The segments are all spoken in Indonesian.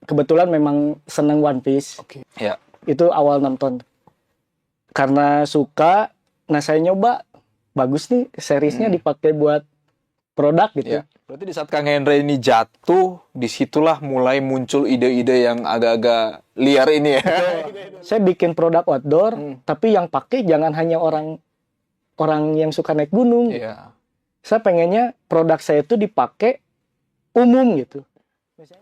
kebetulan memang seneng One Piece. Oke. Ya. Itu awal nonton. Karena suka, nah saya nyoba, bagus nih seriesnya dipakai buat produk gitu. Ya. Berarti di saat Kang Hendra ini jatuh, disitulah mulai muncul ide-ide yang agak-agak liar ini ya. Saya bikin produk outdoor, tapi yang pakai jangan hanya orang yang suka naik gunung. Iya. Saya pengennya produk saya itu dipakai umum gitu.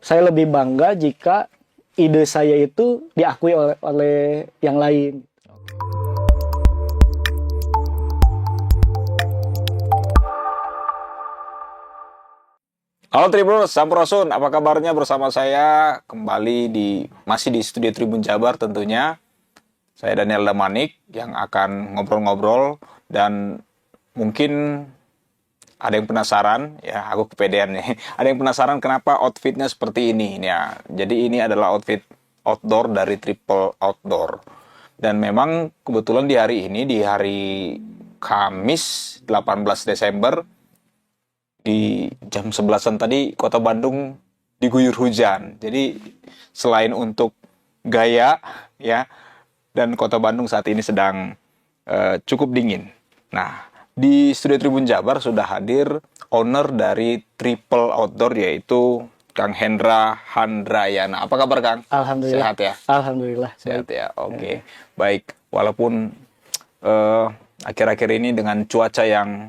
Saya lebih bangga jika ide saya itu diakui oleh yang lain. Halo Tribuners, Sampurasun, apa kabarnya? Bersama saya kembali masih di studio Tribun Jabar tentunya. Saya Daniel Damanik yang akan ngobrol-ngobrol dan mungkin ada yang penasaran, ya aku kepedean nih. Ada yang penasaran kenapa outfitnya seperti ini ya. Jadi ini adalah outfit outdoor dari Triple Outdoor. Dan memang kebetulan di hari ini, di hari Kamis 18 Desember, di jam 11-an tadi kota Bandung diguyur hujan. Jadi selain untuk gaya ya, dan kota Bandung saat ini sedang cukup dingin. Nah, di studio Tribun Jabar sudah hadir owner dari Triple Outdoor, yaitu Kang Hendra Handrayana. Apa kabar Kang? Alhamdulillah. Sehat ya? Alhamdulillah. Sehat ya, oke. Baik, walaupun akhir-akhir ini dengan cuaca yang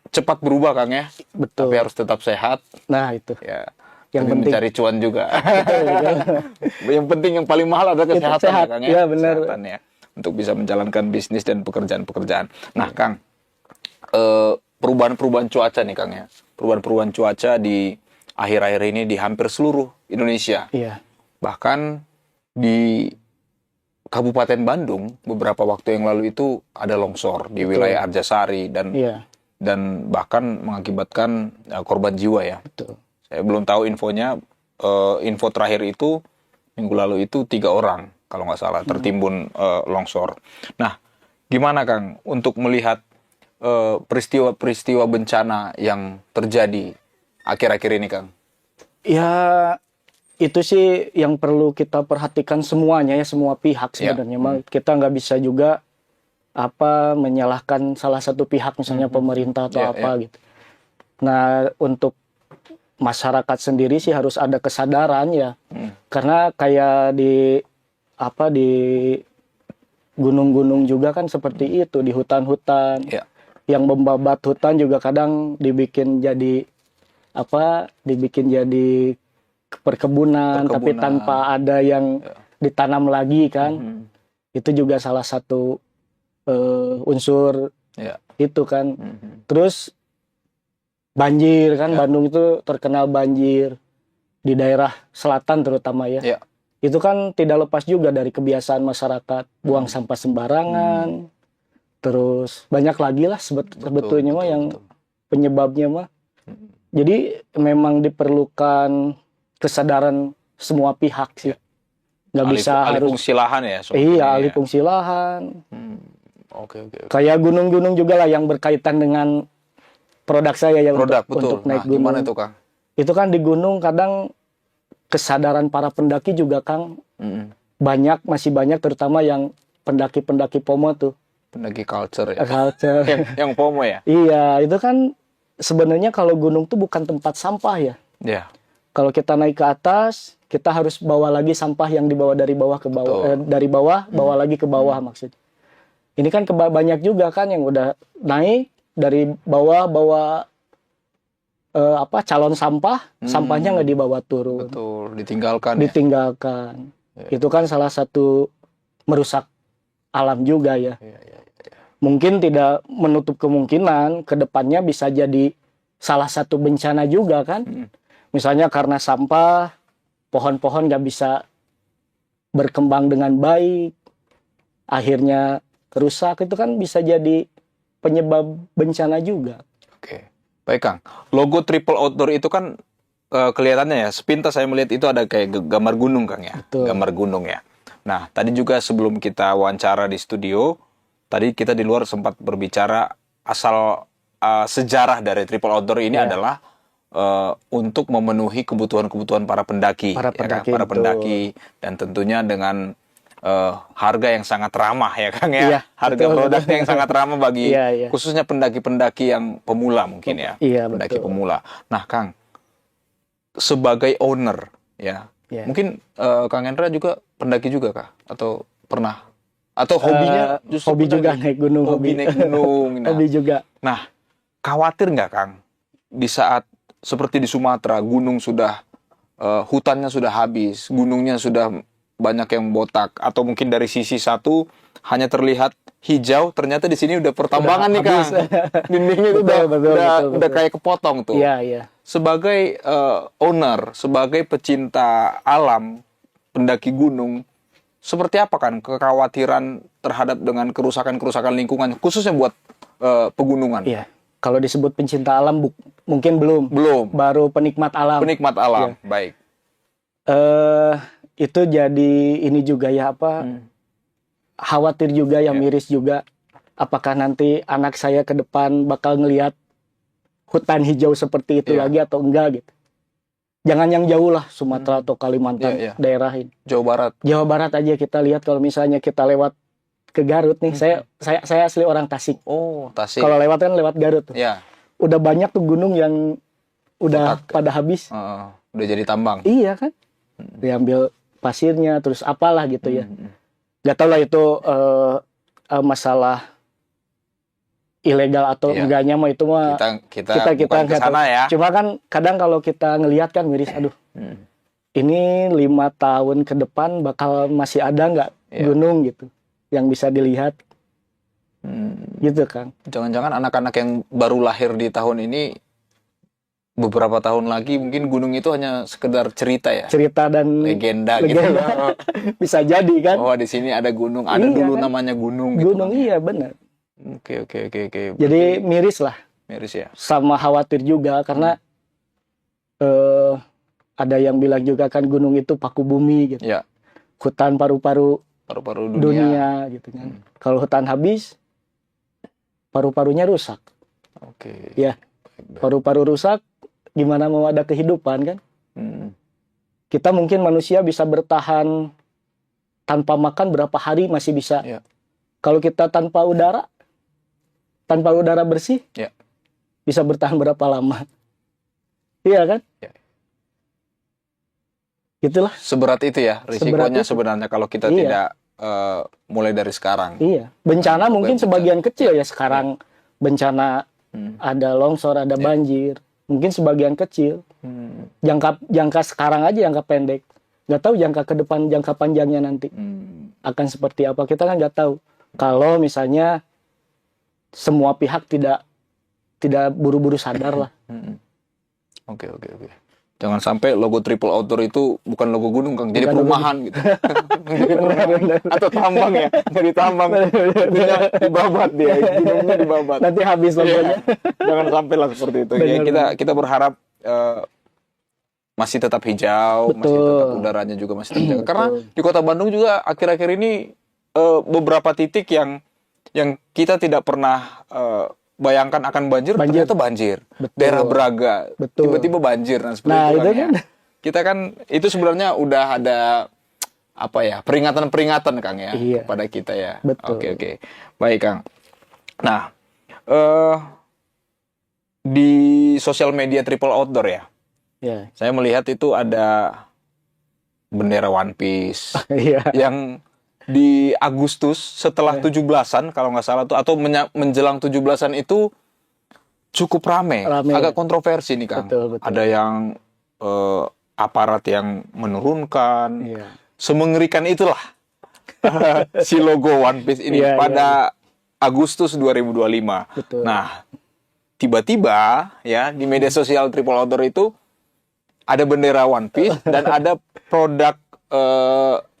cepat berubah Kang ya. Betul. Tapi harus tetap sehat. Nah itu. Ya. Yang Demi penting. mencari cuan juga. Yang penting, yang paling mahal adalah kesehatan sehat. ya Kang ya. Iya benar. Kesehatan ya. Untuk bisa menjalankan bisnis dan pekerjaan-pekerjaan. Nah Kang, perubahan-perubahan cuaca nih Kang ya. Perubahan-perubahan cuaca di akhir-akhir ini di hampir seluruh Indonesia. Iya. Bahkan di Kabupaten Bandung beberapa waktu yang lalu itu ada longsor di wilayah Arjasari dan bahkan mengakibatkan korban jiwa ya. Betul. Saya belum tahu infonya. Info terakhir itu minggu lalu itu 3 orang kalau nggak salah tertimbun longsor. Nah, gimana Kang untuk melihat peristiwa-peristiwa bencana yang terjadi akhir-akhir ini Kang? Ya itu sih yang perlu kita perhatikan semuanya ya, semua pihak sebenarnya. Kita nggak bisa juga menyalahkan salah satu pihak, misalnya pemerintah atau gitu. Nah, untuk masyarakat sendiri sih harus ada kesadaran ya. Karena kayak di gunung-gunung juga kan seperti itu, di hutan-hutan. Yang membabat hutan juga kadang dibikin jadi perkebunan, tapi tanpa ada yang ditanam lagi kan. Itu juga salah satu unsur itu kan. Terus banjir kan, Bandung itu terkenal banjir di daerah selatan terutama ya. Itu kan tidak lepas juga dari kebiasaan masyarakat buang sampah sembarangan. Terus banyak lagi lah sebetulnya mah yang penyebabnya mah. Jadi memang diperlukan kesadaran semua pihak sih. Nggak bisa alih harus fungsi lahan ya. Iya, alih fungsi lahan. Oke. Kayak gunung-gunung juga lah yang berkaitan dengan produk saya ya, untuk naik gunung. Gimana itu Kang? Itu kan di gunung kadang kesadaran para pendaki juga Kang. Masih banyak terutama yang pendaki-pendaki POMO tuh. Pendaki culture ya. Culture. yang POMO ya? Iya, itu kan sebenarnya kalau gunung tuh bukan tempat sampah ya. Iya. Kalau kita naik ke atas, kita harus bawa lagi sampah yang dibawa dari bawah ke bawah, dari bawah bawa lagi ke bawah maksudnya. Ini kan banyak juga kan yang udah naik dari bawah bawa calon sampah, sampahnya nggak dibawa turun. Betul, ditinggalkan. Ditinggalkan. Itu kan salah satu merusak alam juga ya. Mungkin tidak menutup kemungkinan ke depannya bisa jadi salah satu bencana juga kan. Misalnya karena sampah, pohon-pohon nggak bisa berkembang dengan baik, akhirnya rusak, itu kan bisa jadi penyebab bencana juga. Oke, baik Kang. Logo Triple Outdoor itu kan kelihatannya ya, sepintas saya melihat itu ada kayak gambar gunung Kang ya. Betul. Gambar gunung ya. Nah, tadi juga sebelum kita wawancara di studio, tadi kita di luar sempat berbicara asal sejarah dari Triple Outdoor ini adalah untuk memenuhi kebutuhan-kebutuhan para pendaki, para pendaki, para pendaki, dan tentunya dengan harga yang sangat ramah ya Kang ya. Iya, Harga betul, produknya yang sangat ramah bagi iya. khususnya pendaki-pendaki yang pemula mungkin ya. Iya, pendaki betul. pemula. Nah, Kang, sebagai owner ya. Iya. Mungkin Kang Hendra juga pendaki juga kah? Atau pernah? Atau hobinya justru hobi juga pendaki? naik gunung, Hobi naik gunung. Nah, hobi juga. Nah, khawatir nggak Kang di saat seperti di Sumatera, gunung sudah hutannya sudah habis, gunungnya sudah banyak yang botak, atau mungkin dari sisi satu hanya terlihat hijau, ternyata di sini udah pertambangan nih Kang. Dindingnya itu udah kayak kepotong tuh. Iya, iya. Sebagai owner, sebagai pecinta alam, pendaki gunung, seperti apa kan kekhawatiran terhadap dengan kerusakan-kerusakan lingkungan, khususnya buat pegunungan? Iya. Kalau disebut pencinta alam, mungkin belum. Belum. Baru penikmat alam. Penikmat alam, ya. Baik. Itu jadi ini juga ya khawatir juga ya, miris juga. Apakah nanti anak saya ke depan bakal ngelihat hutan hijau seperti itu lagi atau enggak gitu. Jangan yang jauh lah, Sumatera atau Kalimantan daerah ini. Jawa Barat aja kita lihat. Kalau misalnya kita lewat ke Garut nih, saya asli orang Tasik. Oh, Tasik. Kalau lewat kan lewat Garut tuh. Ya. Udah banyak tuh gunung yang udah pada habis. Udah jadi tambang. Iya kan? Diambil pasirnya, terus apalah gitu ya. Gak tau lah itu masalah ilegal atau enggaknya mah, itu mah kita bukan kesana ya. Cuma kan kadang kalau kita ngelihat kan miris, aduh. Ini 5 tahun ke depan bakal masih ada nggak gunung gitu yang bisa dilihat. Gitu kan. Jangan-jangan anak-anak yang baru lahir di tahun ini beberapa tahun lagi mungkin gunung itu hanya sekedar cerita ya. Cerita dan legenda. Gitu. Bisa jadi kan. Oh, di sini ada gunung, ada dulu kan? Namanya gunung. Gunung gitu, iya benar. Oke. Jadi miris lah. Miris ya. Sama khawatir juga karena ada yang bilang juga kan gunung itu paku bumi gitu. Ya. Hutan paru-paru dunia gitu kan. Kalau hutan habis, paru-parunya rusak. Oke. Ya. Paru-paru rusak, gimana mau ada kehidupan kan? Kita mungkin manusia bisa bertahan tanpa makan berapa hari masih bisa. Ya. Kalau kita tanpa udara bersih, bisa bertahan berapa lama? Iya kan? Ya. Itulah. Seberat itu ya risikonya sebenarnya kalau kita tidak mulai dari sekarang. Iya. Bencana mungkin sebagian kecil ya sekarang. Bencana ada longsor, ada banjir. Mungkin sebagian kecil. Jangka sekarang aja, jangka pendek. Nggak tahu jangka ke depan, jangka panjangnya nanti akan seperti apa. Kita kan nggak tahu. Kalau misalnya semua pihak tidak buru-buru sadar lah. Oke. Jangan sampai logo Triple Outdoor itu bukan logo gunung, Kang. Jadi perumahan gitu. Atau tambang ya. Jadi tambang. Tentunya dibabat dia. Gunungnya dibabat. Nanti habis logonya. Jangan sampai lah seperti itu. Ya, kita berharap masih tetap hijau. Betul. Masih tetap udaranya juga masih terjaga. Karena di Kota Bandung juga akhir-akhir ini beberapa titik yang kita tidak pernah bayangkan akan banjir. Ternyata banjir. Betul. Daerah Braga tiba-tiba banjir. Nah, seperti itu kan. Kita kan itu sebenarnya udah ada peringatan-peringatan Kang ya kepada kita ya. Betul. Oke. Baik Kang. Nah, di sosial media Triple Outdoor ya. Saya melihat itu ada bendera One Piece yang di Agustus setelah 17-an kalau nggak salah tuh, atau menjelang 17-an itu cukup rame. Agak kontroversi nih Kang. Betul. Ada yang aparat yang menurunkan. Semengerikan itulah si logo One Piece ini pada Agustus 2025. Betul. Nah, tiba-tiba ya di media sosial Triple Outdoor itu ada bendera One Piece dan ada produk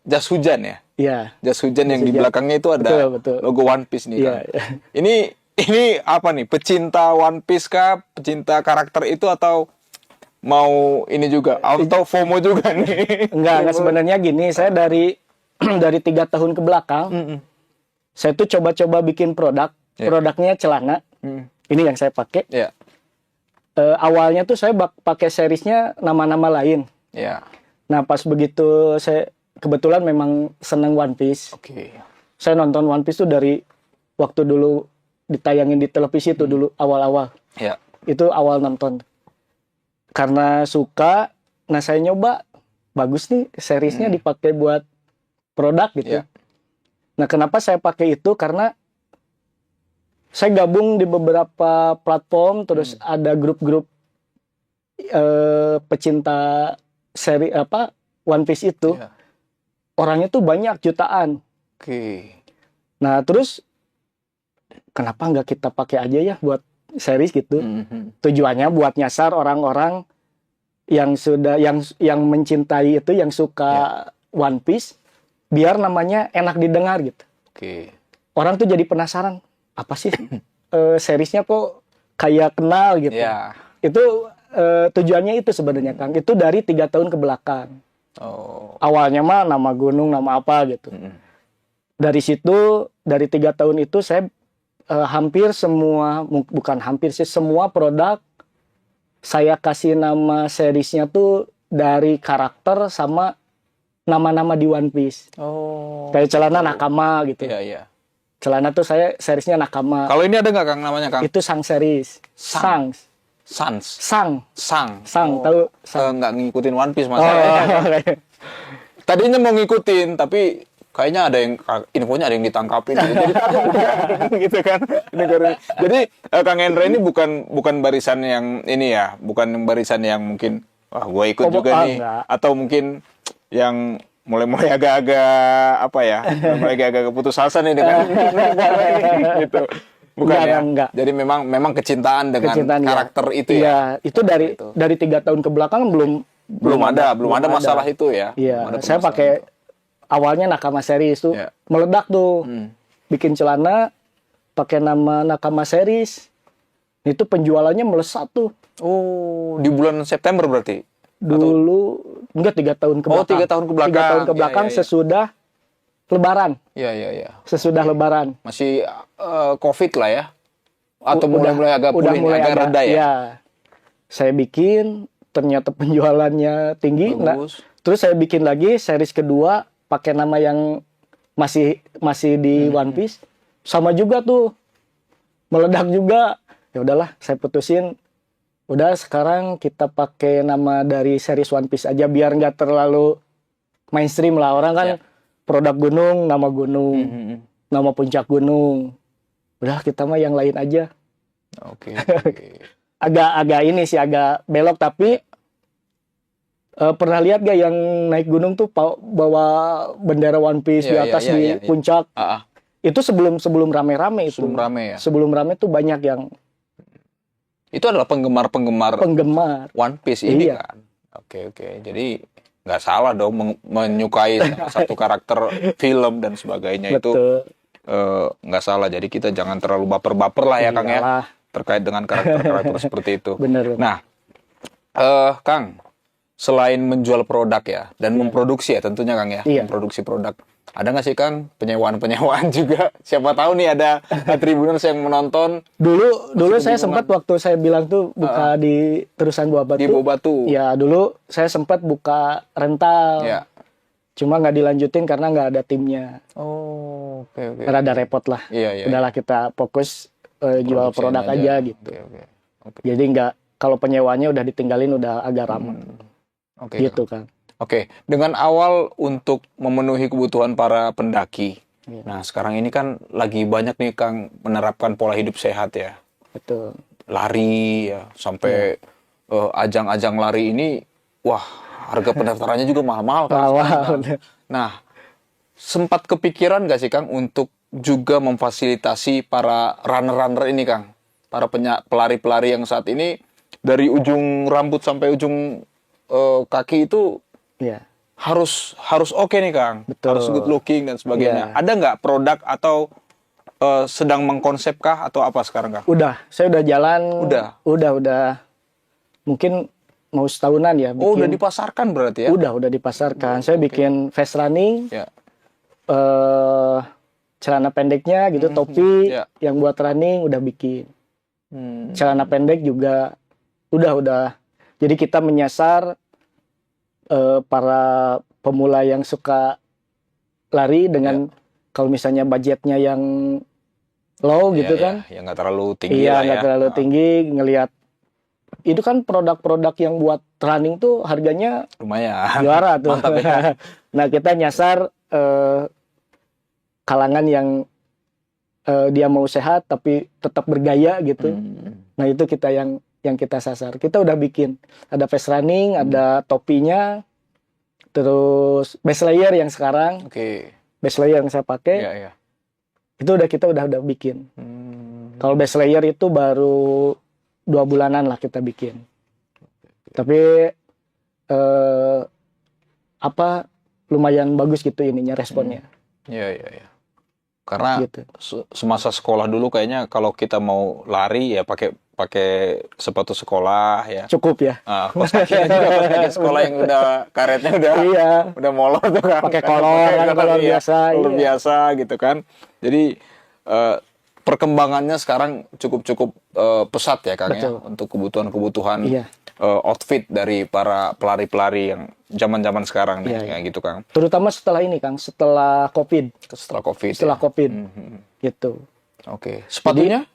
jas hujan ya. Iya. Jas hujan yang di belakangnya itu ada logo One Piece nih Kang. Ini apa nih? Pecinta One Piece kah? Pecinta karakter itu atau mau ini juga? Atau FOMO juga nih? Enggak sebenarnya gini. Saya dari 3 tahun ke belakang, saya tuh coba-coba bikin produk. Produknya celana. Ini yang saya pakai. awalnya tuh saya pakai seriesnya nama-nama lain. Ya. Nah pas begitu saya kebetulan memang seneng One Piece. Oke. Saya nonton One Piece tuh dari waktu dulu ditayangin di televisi tuh dulu awal-awal. Ya. Itu awal nonton. Karena suka, nah saya nyoba bagus nih seriesnya dipakai buat produk gitu. Ya. Nah kenapa saya pakai itu karena saya gabung di beberapa platform, terus ada grup-grup pecinta seri One Piece itu. Ya. Orangnya tuh banyak jutaan. Oke. Nah terus kenapa nggak kita pakai aja ya buat series gitu? Tujuannya buat nyasar orang-orang yang sudah yang mencintai itu, yang suka One Piece, biar namanya enak didengar gitu. Oke. Orang tuh jadi penasaran, apa sih seriesnya kok kayak kenal gitu. Ya. Itu tujuannya itu sebenarnya Kang. Itu dari 3 tahun ke belakang. Oh. Awalnya mah nama gunung, nama apa gitu. Dari situ, dari 3 tahun itu saya hampir semua, bukan hampir sih, semua produk saya kasih nama seriesnya tuh dari karakter sama nama-nama di One Piece. Oh. Kayak celana Nakama gitu. Iya, iya. Celana tuh saya seriesnya Nakama. Kalau ini ada nggak Kang namanya Kang? Itu Sang series. Sang. Sans. Sang. Sang. Tahu Sang. Nggak ngikutin One Piece masalahnya. Tadinya mau ngikutin, tapi kayaknya ada yang infonya ada yang ditangkapin gitu kan. Jadi Kang Hendra ini bukan barisan yang ini ya, bukan barisan yang mungkin wah gue ikut juga nih, enggak. atau mungkin yang mulai agak-agak apa ya, mulai agak-agak putus asa nih dengan gitu. Bukan ya. Enggak. Jadi memang kecintaan dengan karakter itu ya. Iya, itu dari 3 tahun ke belakang belum ada masalah itu ya. Iya, saya pakai awalnya Nakama series tuh meledak tuh. Bikin celana pakai nama Nakama series. Itu penjualannya melesat tuh. Oh, di bulan September berarti? Dulu enggak 3 tahun ke belakang. Oh, 3 tahun ke belakang. 3 tahun ke belakang sesudah Lebaran. Iya. Sesudah Lebaran. Masih COVID lah ya. Atau mulai agak reda ya. Iya. Saya bikin, ternyata penjualannya tinggi. Bagus. Nah, terus saya bikin lagi series kedua pakai nama yang masih di One Piece. Sama juga tuh. Meledak juga. Ya udahlah, saya putusin. Udah sekarang kita pakai nama dari series One Piece aja biar nggak terlalu mainstream lah. Orang kan produk gunung, nama gunung, nama puncak gunung. Udah kita mah yang lain aja. Oke. agak ini sih agak belok, tapi pernah lihat gak yang naik gunung tuh bawa bendera One Piece di atas di puncak? Itu sebelum rame-rame itu. Sebelum rame ya. Sebelum rame tuh banyak yang. Itu adalah penggemar One Piece ini kan. Oke. Jadi nggak salah dong menyukai satu karakter film dan sebagainya. Betul. Itu nggak salah. Jadi kita jangan terlalu baper-baper lah ya Kang ya, terkait dengan karakter seperti itu. Bener. Nah, Kang, selain menjual produk ya dan memproduksi ya tentunya Kang ya, memproduksi produk. Ada nggak sih Kang penyewaan juga? Siapa tahu nih ada Tribuners yang menonton. Dulu saya sempat waktu saya bilang tuh buka di Terusan Buah Batu. Di Buah Batu. Ya dulu saya sempat buka rental. Ya. Cuma nggak dilanjutin karena nggak ada timnya. Oh, oke. Rada repot lah. Iya. Udahlah kita fokus jual produk aja gitu. Oke. Jadi nggak, kalau penyewanya udah ditinggalin udah agak ramah. Oke. Gitu kan. Oke, dengan awal untuk memenuhi kebutuhan para pendaki. Nah, sekarang ini kan lagi banyak nih Kang menerapkan pola hidup sehat ya. Betul. Lari ya, sampai ajang-ajang lari ini, wah harga pendaftarannya juga mahal-mahal kan. Nah, sempat kepikiran nggak sih Kang untuk juga memfasilitasi para runner-runner ini Kang? Para pelari-pelari yang saat ini dari ujung rambut sampai ujung kaki itu harus oke nih Kang. Betul. Harus good looking dan sebagainya. Ada nggak produk atau sedang mengkonsepkah atau apa sekarang Kang? Saya udah jalan. Udah. Mungkin mau setahunan ya. Udah dipasarkan berarti ya? Udah dipasarkan. Saya bikin fast running. Celana pendeknya gitu, topi yang buat running udah bikin. Celana pendek juga Udah. Jadi kita menyasar para pemula yang suka lari dengan kalau misalnya budgetnya yang low gitu kan. Yang nggak terlalu tinggi Iya, lah nggak terlalu tinggi. Ngelihat itu kan produk-produk yang buat running tuh harganya lumayan. Juara tuh. Mantap ya. Nah, kita nyasar kalangan yang dia mau sehat tapi tetap bergaya gitu. Nah, itu kita yang kita sasar. Kita udah bikin ada face running, ada topinya, terus base layer yang sekarang. Base layer yang saya pakai. Itu kita udah bikin. Kalau base layer itu baru 2 bulanan lah kita bikin. Tapi lumayan bagus gitu ininya responnya. Iya. Karena gitu. Semasa sekolah dulu kayaknya kalau kita mau lari ya pakai sepatu sekolah ya. Cukup ya. Kaos kakinya juga kaos kaki sekolah yang udah karetnya udah molor tuh kan. Pakai kolor biasa. Kolor biasa gitu kan. Jadi perkembangannya sekarang cukup pesat ya Kang. Betul. Ya untuk kebutuhan outfit dari para pelari-pelari yang zaman-zaman sekarang nih kayak gitu Kang. Terutama setelah ini Kang, setelah Covid. Setelah Covid. Gitu. Oke. Sepatunya?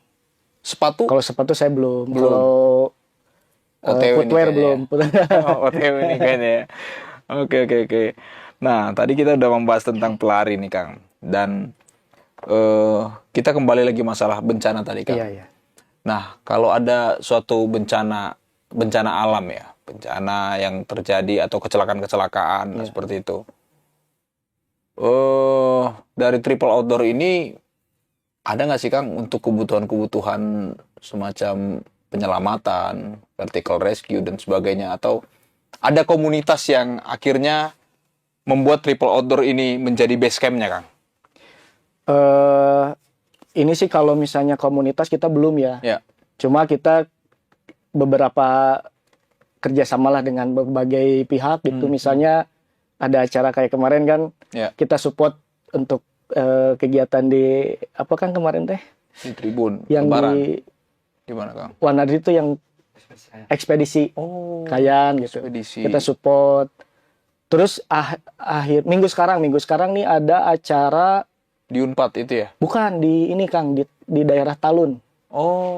Sepatu? Kalau sepatu saya belum. Kalau footwear belum. OTW ini kayaknya ya. Oke. Nah, tadi kita udah membahas tentang pelari nih Kang. Dan kita kembali lagi masalah bencana tadi Kang. Iya. Nah, kalau ada suatu bencana alam ya, bencana yang terjadi atau kecelakaan seperti itu. Dari Triple Outdoor ini ada nggak sih Kang untuk kebutuhan semacam penyelamatan, vertical rescue dan sebagainya, atau ada komunitas yang akhirnya membuat Triple Outdoor ini menjadi base camp-nya Kang? Ini sih kalau misalnya komunitas kita belum ya. Cuma kita beberapa kerjasama lah dengan berbagai pihak gitu. Misalnya ada acara kayak kemarin kan, kita support untuk kegiatan di apa kan kemarin teh? Di Tribun. Yang Lebaran. di gimana Kang? Wanadri itu yang ekspedisi Kayan gitu. Ekspedisi. Kita support. Terus akhir minggu sekarang nih ada acara di Unpad itu ya? Bukan di ini Kang, di daerah Talun.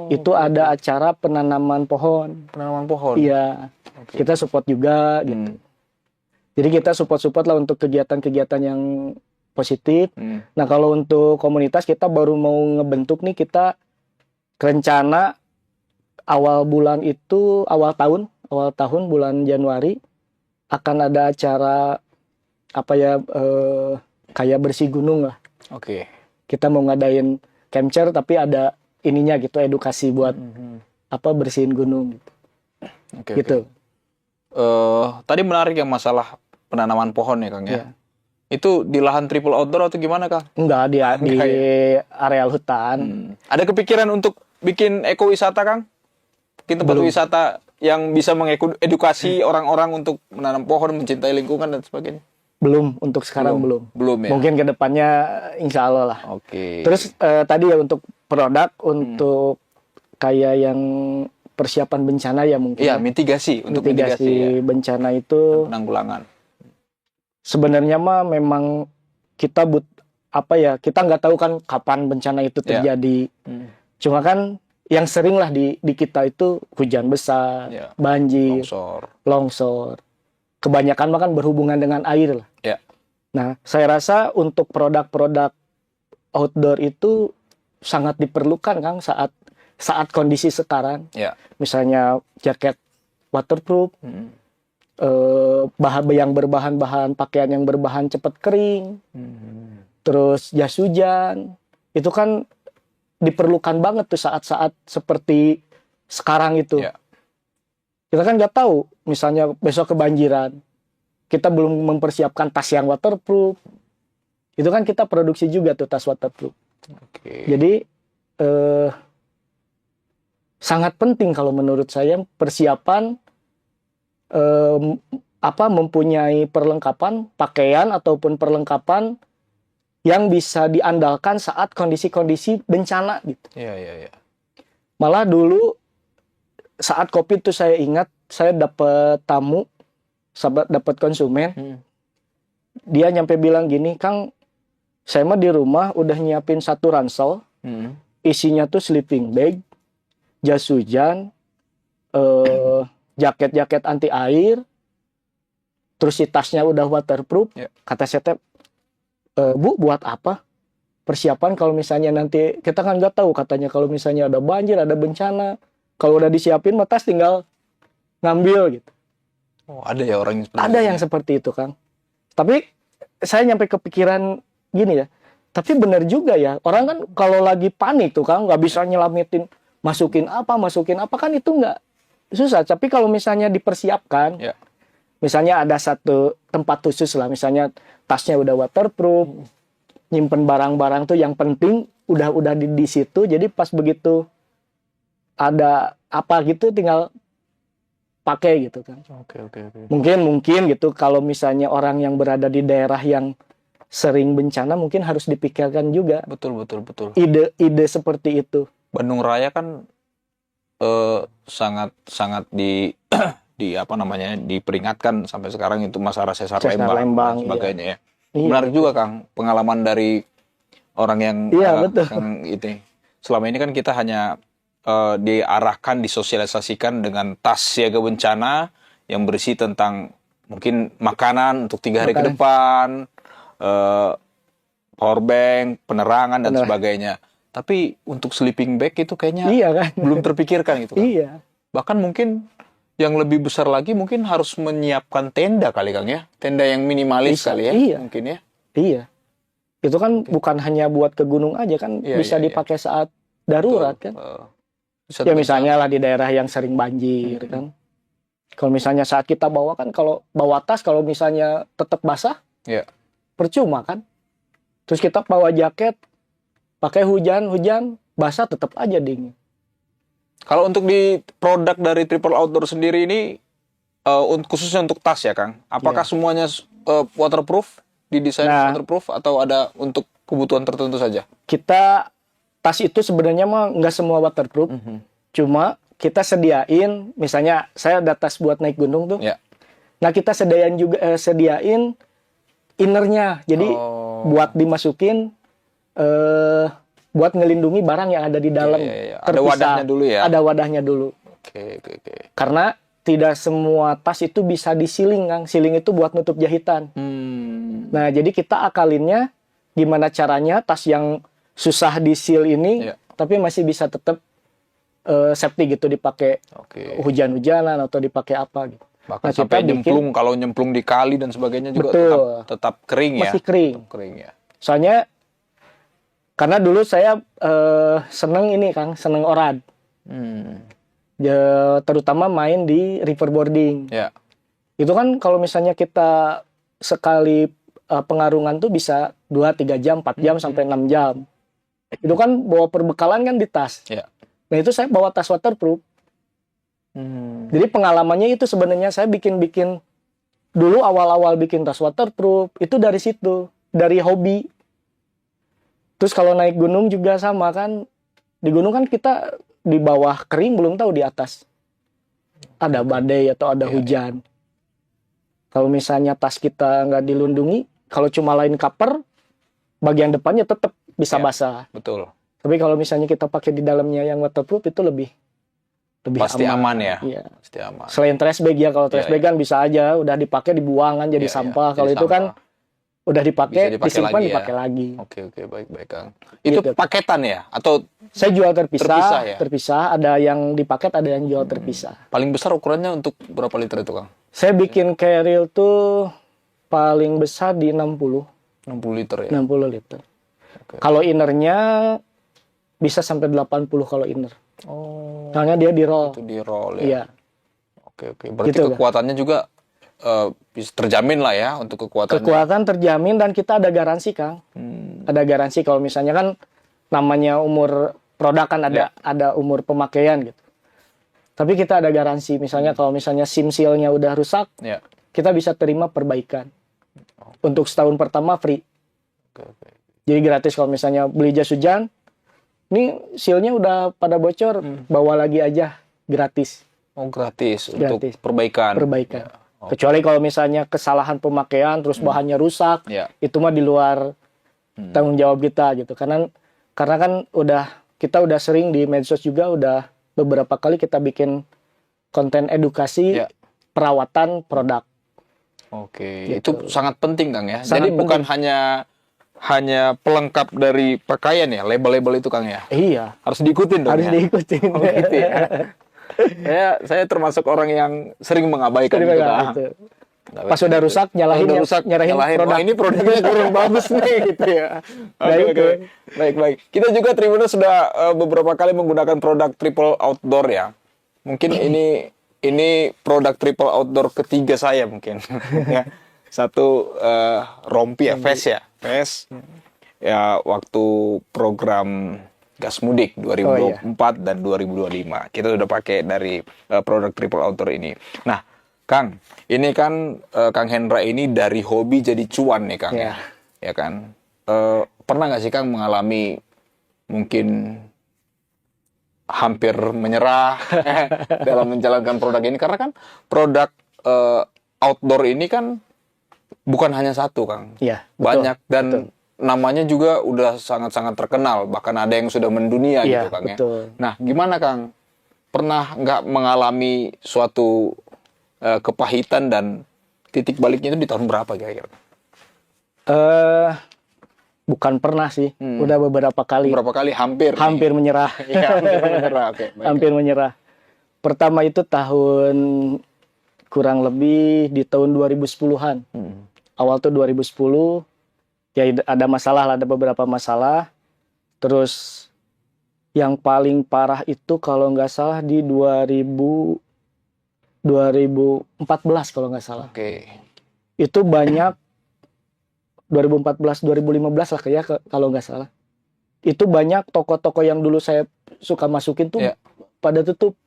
Itu ada acara penanaman pohon. Iya. Kita support juga gitu. Jadi kita support lah untuk kegiatan-kegiatan yang positif. Nah, kalau untuk komunitas kita baru mau ngebentuk nih, kita rencana awal tahun bulan Januari akan ada acara kayak bersih gunung lah. Kita mau ngadain camcher tapi ada ininya gitu, edukasi buat bersihin gunung gitu. Tadi menarik yang masalah penanaman pohon ya Kang ya. Itu di lahan Triple Outdoor atau gimana Kang? Enggak, di areal hutan. Ada kepikiran untuk bikin ekowisata Kang? Bikin tempat wisata yang bisa mengedukasi orang-orang untuk menanam pohon, mencintai lingkungan dan sebagainya? Belum, untuk sekarang belum. Belum ya? Mungkin kedepannya insya Allah lah. Terus tadi ya untuk produk, untuk kayak yang persiapan bencana ya mungkin. Iya, mitigasi. Untuk mitigasi bencana itu. Penanggulangan. Sebenarnya mah memang kita kita nggak tahu kan kapan bencana itu terjadi. Cuma kan yang sering lah di kita itu hujan besar, banjir, longsor. Kebanyakan mah kan berhubungan dengan air lah. Nah, saya rasa untuk produk-produk outdoor itu sangat diperlukan Kang saat kondisi sekarang. Misalnya jaket waterproof, yang berbahan-bahan pakaian yang berbahan cepat kering, terus jas hujan, itu kan diperlukan banget tuh saat-saat seperti sekarang itu. Kita kan nggak tahu, misalnya besok kebanjiran, kita belum mempersiapkan tas yang waterproof, itu kan kita produksi juga tuh tas waterproof. Jadi sangat penting kalau menurut saya persiapan mempunyai perlengkapan pakaian ataupun perlengkapan yang bisa diandalkan saat kondisi-kondisi bencana gitu. Iya. Malah dulu saat COVID tuh saya ingat saya dapat tamu, dapat konsumen. Dia nyampe bilang gini, Kang, saya mah di rumah udah nyiapin 1 ransel, isinya tuh sleeping bag, jas hujan, jaket-jaket anti air, terus si tasnya udah waterproof. Kata saya, Bu, buat apa? Persiapan kalau misalnya nanti, kita kan nggak tahu katanya kalau misalnya ada banjir, ada bencana, kalau udah disiapin mah tas tinggal ngambil gitu. Oh, ada ya orang yang seperti Ada yang seperti itu, Kang. Tapi saya nyampe kepikiran gini ya, tapi benar juga ya, orang kan kalau lagi panik tuh, Kang, nggak bisa nyelamatin, masukin apa kan itu nggak susah. Tapi kalau misalnya dipersiapkan, misalnya ada satu tempat khusus lah, misalnya tasnya udah waterproof, nyimpen barang-barang tuh yang penting udah di situ, jadi pas begitu ada apa gitu tinggal pakai gitu kan. Oke. Mungkin gitu kalau misalnya orang yang berada di daerah yang sering bencana mungkin harus dipikirkan juga. Betul. Ide seperti itu. Bandung Raya kan sangat di diperingatkan sampai sekarang itu masalah sesar Lembang dan sebagainya ya. Menarik juga, Kang, pengalaman dari orang yang Kang itu. Selama ini kan kita hanya diarahkan, disosialisasikan dengan tas siaga bencana yang berisi tentang mungkin makanan untuk 3 hari ke depan, power bank, penerangan dan sebagainya. Tapi untuk sleeping bag itu kayaknya belum terpikirkan gitu, Kang. Iya. Bahkan mungkin yang lebih besar lagi mungkin harus menyiapkan tenda kali, Kang, ya. Tenda yang minimalis kali ya, mungkin ya. Iya. Itu kan bukan hanya buat ke gunung aja kan, bisa dipakai saat darurat kan. Ya misalnya lah di daerah yang sering banjir kan. Kalau misalnya saat kita bawa kan, kalau bawa tas kalau misalnya tetap basah, percuma kan. Terus kita bawa jaket, pakai hujan, basah tetap aja dingin. Kalau untuk di produk dari Triple Outdoor sendiri ini, khususnya untuk tas ya, Kang, apakah semuanya waterproof, didesain waterproof, atau ada untuk kebutuhan tertentu saja? Kita, tas itu sebenarnya mah nggak semua waterproof, cuma kita sediain, misalnya saya ada tas buat naik gunung tuh, nah kita sediain innernya, jadi buat dimasukin, buat ngelindungi barang yang ada di dalam. Ada wadahnya dulu ya? Ada wadahnya dulu. Oke. Karena tidak semua tas itu bisa disiling, Kang. Siling itu buat nutup jahitan. Nah, jadi kita akalinnya gimana caranya tas yang susah disil ini, tapi masih bisa tetap safety gitu, dipakai hujan-hujanan atau dipakai apa gitu. Bahkan sampai nyemplung, kalau nyemplung di kali dan sebagainya juga tetap kering ya? Masih kering. Tetap kering ya. Soalnya karena dulu saya seneng ini, Kang, seneng orad. Terutama main di riverboarding. Itu kan kalau misalnya kita sekali pengarungan tuh bisa 2-3 jam, 4 jam, sampai 6 jam. Itu kan bawa perbekalan kan di tas. Nah itu saya bawa tas waterproof. Jadi pengalamannya itu sebenarnya saya bikin dulu awal-awal bikin tas waterproof, itu dari situ, dari hobi. Terus kalau naik gunung juga sama kan. Di gunung kan kita di bawah kering, belum tahu di atas ada badai atau ada hujan. Kalau misalnya tas kita nggak dilindungi, kalau cuma lain cover, bagian depannya tetap bisa basah. Betul. Tapi kalau misalnya kita pakai di dalamnya yang waterproof, itu lebih pasti aman ya. Iya. Pasti aman. Selain trash bag ya, kalau trash bag kan bisa aja udah dipakai dibuang kan jadi sampah. Kalau itu kan udah dipakai, disimpan, dipakai lagi. Oke, baik, Kang. Itu gitu. Paketan ya? Atau saya jual terpisah, ada yang dipaket, ada yang jual terpisah. Paling besar ukurannya untuk berapa liter itu, Kang? Saya bikin carrier tuh paling besar di 60 liter ya? 60 liter. Kalau innernya bisa sampai 80 kalau inner. Soalnya dia di roll. Itu di roll ya? Iya. Oke. Berarti gitu, kekuatannya juga bisa terjamin lah ya untuk kekuatannya. Kekuatan terjamin dan kita ada garansi, Kang. Ada garansi kalau misalnya kan namanya umur produk kan ada umur pemakaian gitu. Tapi kita ada garansi, misalnya kalau misalnya SIM seal-nya udah rusak, kita bisa terima perbaikan. Untuk setahun pertama free. Jadi gratis kalau misalnya beli jas hujan, ini seal-nya udah pada bocor, bawa lagi aja. gratis. Oh, gratis Gratis. untuk perbaikan. Perbaikan. Ya. Oh. Kecuali kalau misalnya kesalahan pemakaian terus bahannya rusak, Ya. itu mah di luar tanggung jawab kita gitu. Karena kan kita udah sering di medsos juga udah beberapa kali kita bikin konten edukasi Ya. perawatan produk. Oke, Gitu. itu sangat penting Kang ya. Sangat Jadi bukan hanya pelengkap dari pakaian ya, label-label itu Kang ya. Iya, Harus diikutin dong harus ya. diikutin. Oh, gitu ya. saya termasuk orang yang sering mengabaikan itu Kang. Gitu. Pas udah rusak nyalahin, nyalahin produk. Wah, ini produknya kurang bagus nih gitu ya. Nah, Oke, itu. oke. Baik. Kita juga Tribuners sudah beberapa kali menggunakan produk triple outdoor ya. Mungkin ini produk triple outdoor ketiga saya mungkin. Ya. Satu rompi ya, Vest ya waktu program Gas Mudik 2024 dan 2025. Kita sudah pakai dari produk triple outdoor ini. Nah, Kang, ini kan Kang Hendra ini dari hobi jadi cuan nih Kang ya. Ya kan? Pernah nggak sih Kang mengalami mungkin hampir menyerah dalam menjalankan produk ini? Karena kan produk outdoor ini kan bukan hanya satu Kang. Iya, banyak dan namanya juga udah sangat-sangat terkenal. Bahkan ada yang sudah mendunia gitu Kang ya. Nah, gimana Kang? Pernah nggak mengalami suatu kepahitan dan titik baliknya itu di tahun berapa kira-kira? Bukan pernah sih, udah beberapa kali. Beberapa kali hampir menyerah. Ya, hampir menyerah. Oke, hampir menyerah. Pertama itu tahun kurang lebih di tahun 2010-an. Awal tuh 2010 ya ada masalah, ada beberapa masalah. Terus yang paling parah itu kalau nggak salah di 2014 kalau nggak salah. Oke. Itu banyak 2014 2015 lah kalau nggak salah. Itu banyak toko-toko yang dulu saya suka masukin tuh pada tutup.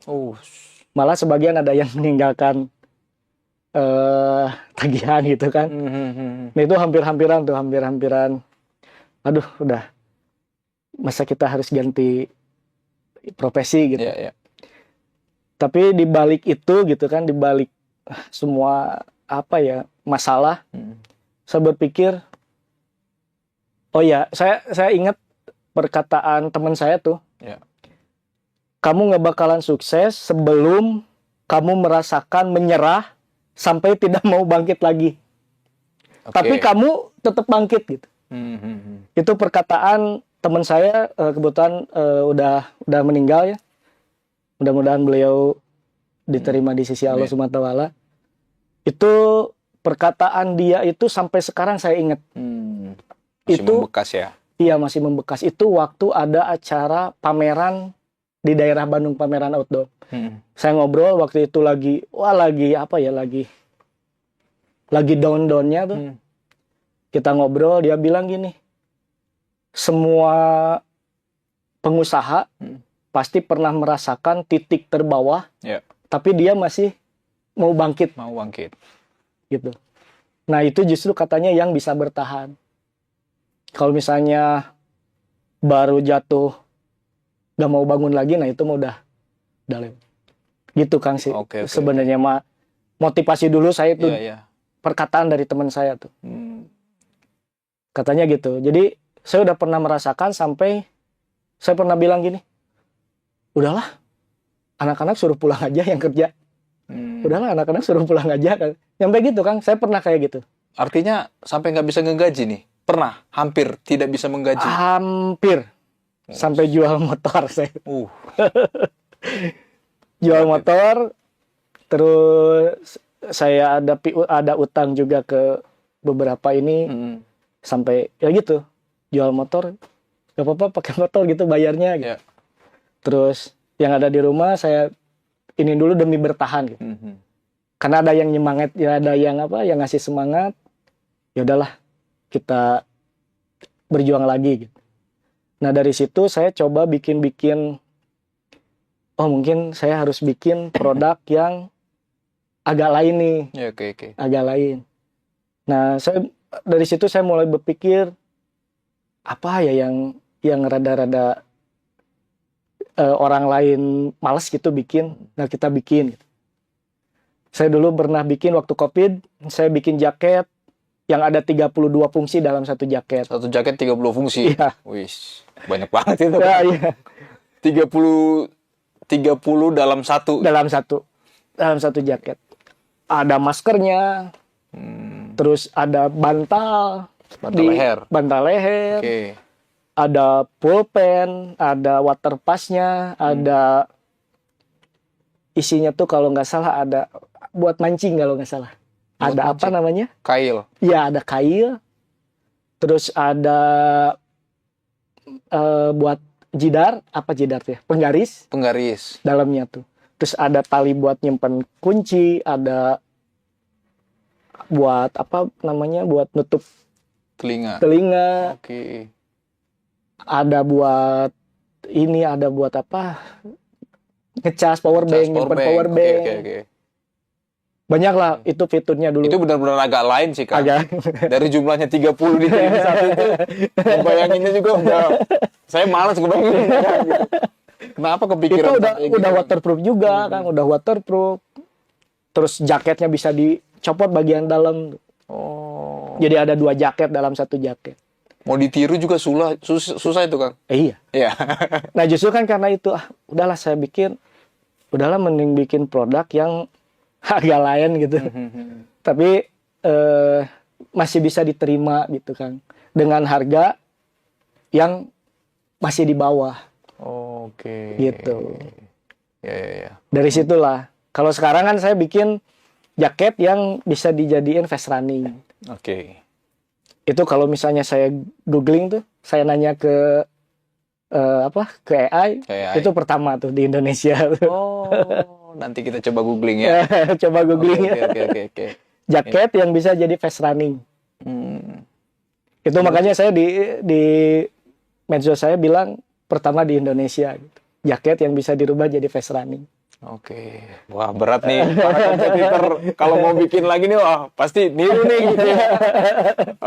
Malah sebagian ada yang meninggalkan tagihan gitu kan. Nah itu hampir-hampiran. Aduh, udah. Masa kita harus ganti profesi gitu. Tapi di balik itu gitu kan, di balik semua masalah, saya berpikir, oh ya, saya ingat perkataan teman saya tuh, kamu nggak bakalan sukses sebelum kamu merasakan menyerah sampai tidak mau bangkit lagi. Tapi kamu tetap bangkit gitu. Itu perkataan teman saya, kebetulan udah meninggal ya. Mudah-mudahan beliau diterima di sisi Allah Subhanahu wa Ta'ala. Itu perkataan dia itu sampai sekarang saya ingat. Masih membekas ya? Iya, masih membekas. Itu waktu ada acara pameran di daerah Bandung, pameran outdoor. Saya ngobrol waktu itu lagi down-downnya tuh. Kita ngobrol, dia bilang gini, semua pengusaha pasti pernah merasakan titik terbawah, tapi dia masih mau bangkit. Gitu. Nah itu justru katanya yang bisa bertahan. Kalau misalnya baru jatuh, gak mau bangun lagi, nah itu mah udah lewat. Gitu Kang sih. Sebenarnya mah motivasi dulu saya itu perkataan dari teman saya tuh. Katanya gitu. Jadi saya udah pernah merasakan sampai saya pernah bilang gini, udahlah, anak-anak suruh pulang aja yang kerja. Udahlah, anak-anak suruh pulang aja. Sampai gitu Kang, saya pernah kayak gitu. Artinya sampai nggak bisa ngegaji nih? Pernah? Hampir tidak bisa menggaji? Hampir. Sampai jual motor saya. Jual motor, terus saya ada utang juga ke beberapa ini. Sampai ya gitu, jual motor, gak apa-apa pakai motor gitu bayarnya gitu. Terus yang ada di rumah saya ini dulu demi bertahan gitu. Karena ada yang nyemangat, ya ada yang yang ngasih semangat. Ya udahlah, kita berjuang lagi gitu. Nah, dari situ saya coba bikin mungkin saya harus bikin produk yang agak lain nih. Agak lain. Nah, dari situ saya mulai berpikir apa ya yang rada-rada orang lain malas gitu bikin, nah kita bikin gitu. Saya dulu pernah bikin waktu Covid, saya bikin jaket yang ada 32 fungsi dalam satu jaket. Satu jaket 30 fungsi. Iya. Wih, banyak banget itu. Ya, iya. 30 dalam satu. Dalam satu jaket. Ada maskernya. Terus ada bantal leher. Bantal leher. Oke. Ada pulpen, ada water pass-nya, ada isinya tuh kalau nggak salah ada buat mancing kalau nggak salah. Buat ada mancing. apa namanya? Kail. Ya, ada kail. Terus ada buat jidar, apa jidar ya? Penggaris. Dalamnya tuh. Terus ada tali buat nyimpen kunci, ada buat apa namanya? Buat nutup telinga. Oke. Ada buat ini, ada buat apa? Ngecas power bank, nyimpen power bank. Oke. Banyak lah itu fiturnya dulu. Itu benar-benar agak lain sih, Kak. Agak. Dari jumlahnya 30 di TV satu itu, bayanginnya juga udah, saya malas ngebayangin. Gitu. Kenapa kepikiran? Itu udah waterproof juga kan, udah waterproof. Terus jaketnya bisa dicopot bagian dalam. Oh. Jadi ada 2 jaket dalam satu jaket. Mau ditiru juga susah itu, Kang. Iya. Iya. Nah justru kan karena itu, udahlah saya bikin, udahlah mending bikin produk yang agak lain gitu. Tapi masih bisa diterima gitu kan. Dengan harga yang masih di bawah. Oke. Gitu. Ya. Dari situlah. Kalau sekarang kan saya bikin jaket yang bisa dijadiin fast running. Oke. Itu kalau misalnya saya googling tuh, saya nanya ke ke AI, itu pertama tuh di Indonesia. Oh, nanti kita coba googling ya. Coba googling. Oke. Jaket yang bisa jadi fast running. Itu makanya saya di medsos saya bilang pertama di Indonesia gitu. Jaket yang bisa dirubah jadi fast running. Oke. Wah, berat nih para kompetitor kalau mau bikin lagi nih, wah pasti niru nih gitu ya.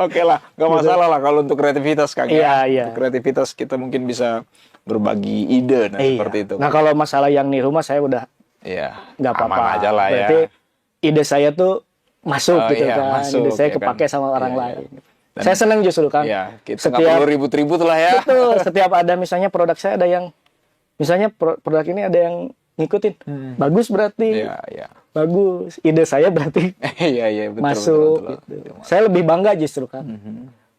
Oke lah, gak masalah lah kalau untuk kreativitas, Kang. Iya. Untuk kreativitas kita mungkin bisa berbagi ide seperti itu. Nah, kalau masalah yang niru mah saya udah nggak apa-apa. Aman aja lah. Berarti ide saya tuh masuk gitu kan. Masuk, ide saya kepake sama orang lain. Dan saya senang justru kan. Iya, kita nggak perlu ribut-ribut lah ya. Betul. Setiap ada misalnya produk saya ada yang, misalnya produk ini ada yang ngikutin, bagus berarti. Iya. Bagus. Ide saya berarti betul, masuk. Betul. Gitu. Saya lebih bangga justru kan.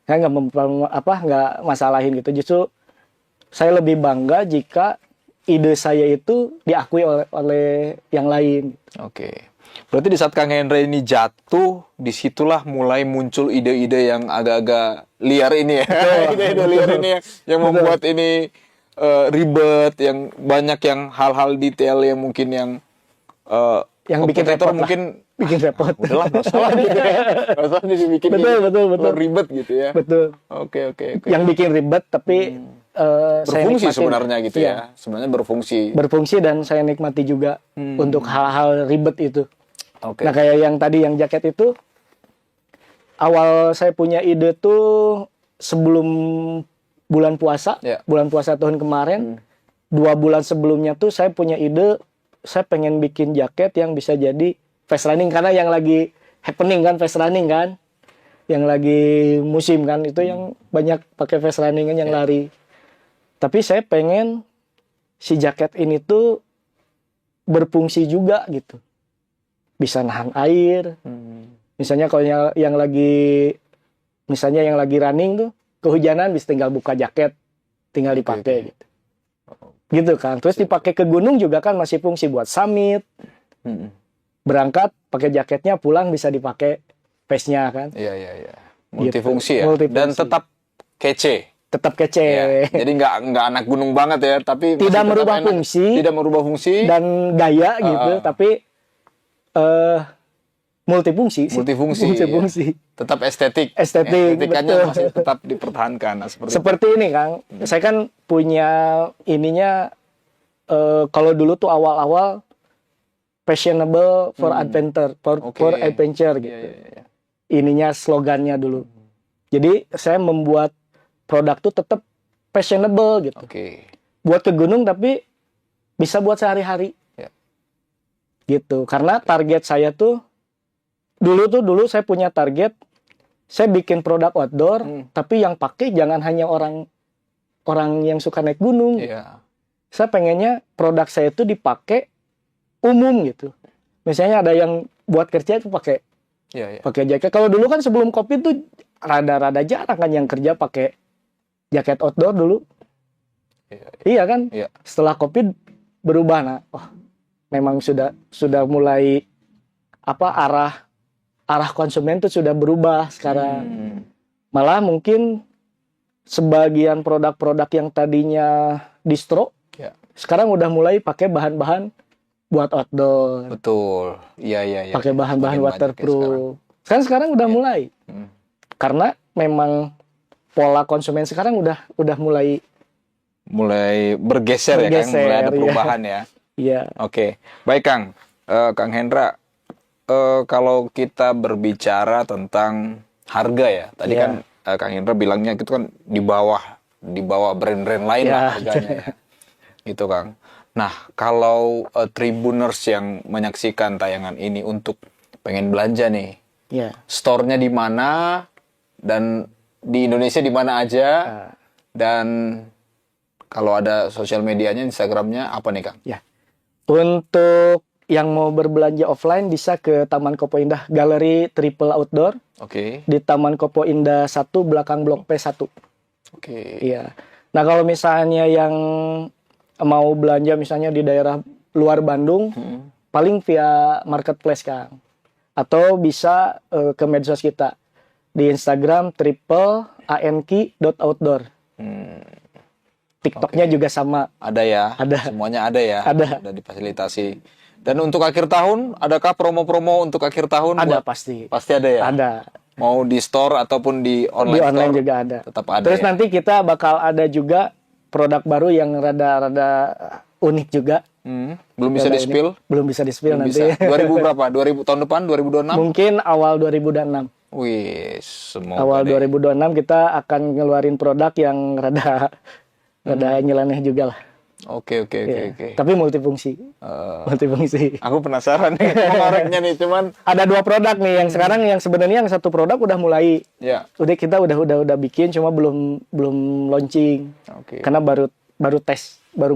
Saya nggak masalahin gitu. Justru saya lebih bangga jika ide saya itu diakui oleh yang lain. Oke. Berarti di saat Kang Hendra ini jatuh, disitulah mulai muncul ide-ide yang agak-agak liar ini ya. Ide-ide liar ini yang membuat ini ribet, yang banyak yang hal-hal detail yang mungkin yang bikin repot mungkin bikin repot. Udahlah, masalah gitu ya. Masalahnya dibikin betul. Ribet gitu ya. Betul. Oke. Yang bikin ribet tapi berfungsi sebenarnya gitu ya. Sebenarnya berfungsi. Berfungsi dan saya nikmati juga untuk hal-hal ribet itu. Oke. Nah, kayak yang tadi yang jaket itu, awal saya punya ide tuh sebelum bulan puasa, bulan puasa tahun kemarin, 2 bulan sebelumnya tuh saya punya ide, saya pengen bikin jaket yang bisa jadi fast running, karena yang lagi happening kan fast running kan, yang lagi musim kan, itu yang banyak pakai fast running kan yang lari. Tapi saya pengen si jaket ini tuh berfungsi juga gitu. Bisa nahan air. Misalnya kalau yang lagi running tuh kehujanan bisa tinggal buka jaket, tinggal dipakai gitu. Gitu kan. Terus dipakai ke gunung juga kan masih fungsi buat summit. Berangkat pakai jaketnya, pulang bisa dipakai vestnya kan. Iya. Multifungsi gitu. ya. Multifungsi. Dan tetap kece. Ya. Jadi nggak anak gunung banget ya, tapi tidak merubah fungsi dan gaya gitu, tapi multifungsi. Tetap estetik. Estetikanya betul. masih tetap dipertahankan. Nah, seperti ini Kang. Saya kan punya ininya, kalau dulu tuh awal-awal fashionable for adventure, for adventure gitu. Yeah. Ininya slogannya dulu. Jadi saya membuat produk tuh tetap fashionable gitu. Oke. Buat ke gunung tapi bisa buat sehari-hari. Ya. Gitu. Karena target saya tuh dulu saya punya target, saya bikin produk outdoor, tapi yang pakai jangan hanya orang yang suka naik gunung. Iya. Saya pengennya produk saya itu dipakai umum gitu. Misalnya ada yang buat kerja itu pakai jaket. Kalau dulu kan sebelum COVID tuh rada-rada jarang kan yang kerja pakai jaket outdoor dulu. Iya kan? Iya. Setelah COVID berubah, memang sudah mulai arah konsumen tuh sudah berubah sekarang. Malah mungkin sebagian produk-produk yang tadinya distro sekarang udah mulai pakai bahan-bahan buat outdoor. Betul. Iya. Pakai bahan-bahan waterproof. Sekarang udah mulai. Karena memang pola konsumen sekarang udah mulai bergeser ya Kang, mulai ada perubahan ya. Iya. Oke. Baik Kang. Kang Hendra, kalau kita berbicara tentang harga ya. Tadi kan Kang Hendra bilangnya itu kan di bawah brand-brand lain lah harganya ya. Gitu Kang. Nah, kalau Tribuners yang menyaksikan tayangan ini untuk pengen belanja nih, store-nya di mana dan di Indonesia di mana aja, dan kalau ada sosial medianya, Instagramnya apa nih Kang? Ya, untuk yang mau berbelanja offline bisa ke Taman Kopo Indah Galeri Triple Outdoor. Oke. Di Taman Kopo Indah 1 belakang Blok P1. Oke. Iya. Nah, kalau misalnya yang mau belanja misalnya di daerah luar Bandung, paling via marketplace Kang. Atau bisa ke medsos kita di Instagram @anki.outdoor. TikToknya juga sama. Ada ya? Ada. Semuanya ada ya? Ada. Ada difasilitasi. Dan untuk akhir tahun, adakah promo-promo untuk akhir tahun? Ada pasti. Pasti ada ya? Ada. Mau di store ataupun di online Di online store, juga ada. Tetap ada. Terus ya? nanti kita bakal ada juga produk baru yang rada-rada unik juga. Belum bisa di-spill? Belum bisa di-spill nanti. Bisa. 2000 berapa? 2000 tahun depan? 2026? Mungkin awal 2026. Wih, semoga Awal 2026 kita akan ngeluarin produk yang rada nyeleneh juga lah. Oke. Tapi multifungsi. Multifungsi. Aku penasaran nih mengoreknya nih, cuman ada 2 produk nih yang sekarang yang sebenarnya yang satu produk udah mulai. Ya. Kita udah bikin cuma belum launching. Oke. Karena baru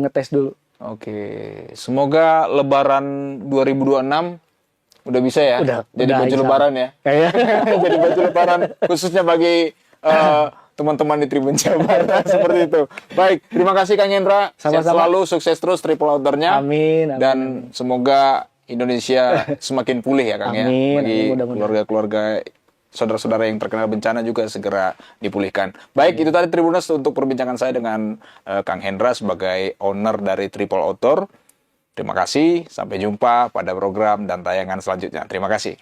ngetes dulu. Oke. Semoga lebaran 2026 udah bisa ya. Jadi baju lebaran ya. Jadi baju lebaran khususnya bagi teman-teman di Tribun Jabar. Seperti itu. Baik, terima kasih Kang Hendra. Sehat selalu, sukses terus Triple Outdoor-nya. Amin. Dan semoga Indonesia semakin pulih ya Kang ya. Bagi keluarga-keluarga saudara-saudara yang terkena bencana juga segera dipulihkan. Baik, itu tadi Tribuners untuk perbincangan saya dengan Kang Hendra sebagai owner dari Triple Outdoor. Terima kasih, sampai jumpa pada program dan tayangan selanjutnya. Terima kasih.